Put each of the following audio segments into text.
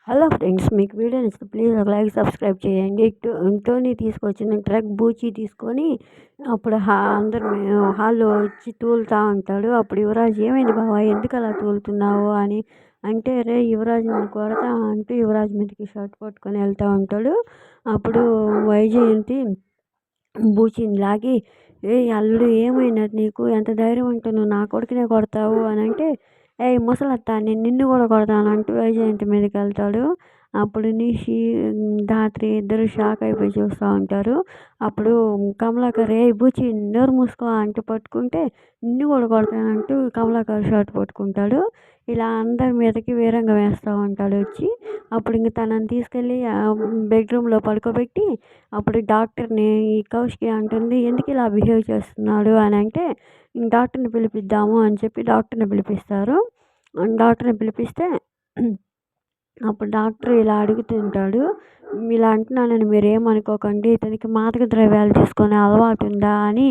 Hello friends, మీకు video నచ్చితే please ఒక లైక్ సబ్స్క్రైబ్ చేయండి. టోనీ తీసుకొచ్చిన ట్రక్ బూచి తీసుకొని అప్పుడు అందరు హాల్లో వచ్చి తూలుతూ ఉంటాడు. అప్పుడు యువరాజు, ఏమైంది బావా, ఎందుకు అలా తూలుతున్నావు అని అంటే, రే యువరాజు నేను కొడతా అంటూ యువరాజు మీదకి షర్ట్ పట్టుకొని వెళ్తూ ఉంటాడు. అప్పుడు వైజయంతి బూచిని లాగి, ఏ అల్లుడు ఏమైనది నీకు, ఎంత ధైర్యం ఉంటే నువ్వు నా కొడుకునే కొడతావు అని అంటే, ఏయ్ ముసలత్తా నేను నిన్ను కూడా కొడతాను అంటూ వైజయంతి మీదకి వెళ్తాడు. అప్పుడు నిషి ధాత్రి ఇద్దరు షాక్ అయిపోయి చూస్తూ ఉంటారు. అప్పుడు కమలాకర్, ఏ బూచి నోరు మూసుకో అంటూ పట్టుకుంటే, నిన్ను కూడా కొడతానంటూ కమలాకర్ షర్ట్ పట్టుకుంటాడు. ఇలా అందరి మీదకి వీరంగా వేస్తూ ఉంటాడు వచ్చి. అప్పుడు ఇంక తనని తీసుకెళ్ళి బెడ్రూమ్లో పడుకోబెట్టి, అప్పుడు డాక్టర్ని ఈ కౌశికి అంటుంది, ఎందుకు ఇలా బిహేవ్ చేస్తున్నాడు అని అంటే, డాక్టర్ని పిలిపిద్దాము అని చెప్పి డాక్టర్ని పిలిపిస్తారు. డాక్టర్ని పిలిపిస్తే అప్పుడు డాక్టర్ ఇలా అడుగుతుంటాడు, ఇలా అంటున్నానని మీరు ఏమనుకోకండి, ఇతనికి మాదక ద్రవ్యాలు తీసుకునే అలవాటు ఉందా అని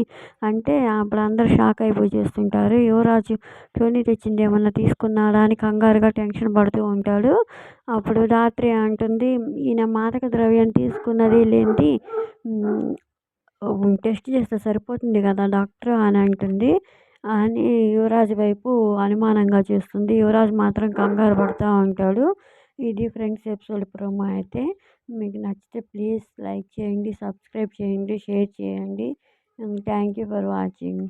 అంటే, అప్పుడు అందరు షాక్ అయిపోయి చేస్తుంటారు. యువరాజు టోనీ తెచ్చింది ఏమన్నా తీసుకున్నాడా అని కంగారుగా టెన్షన్ పడుతూ ఉంటాడు. అప్పుడు రాత్రి అంటుంది, ఈయన మాదక ద్రవ్యం తీసుకున్నది లేనిది టెస్ట్ చేస్తే సరిపోతుంది కదా డాక్టర్ అని అంటుంది. అని యువరాజు వైపు అనుమానంగా చూస్తుంది. యువరాజు మాత్రం కంగారు పడుతూ ఉంటాడు. ఇది ఫ్రెండ్స్ ఎపిసోడ్ ప్రోమో అయితే. మీకు నచ్చితే ప్లీజ్ లైక్ చేయండి, సబ్స్క్రైబ్ చేయండి, షేర్ చేయండి. Thank you for watching.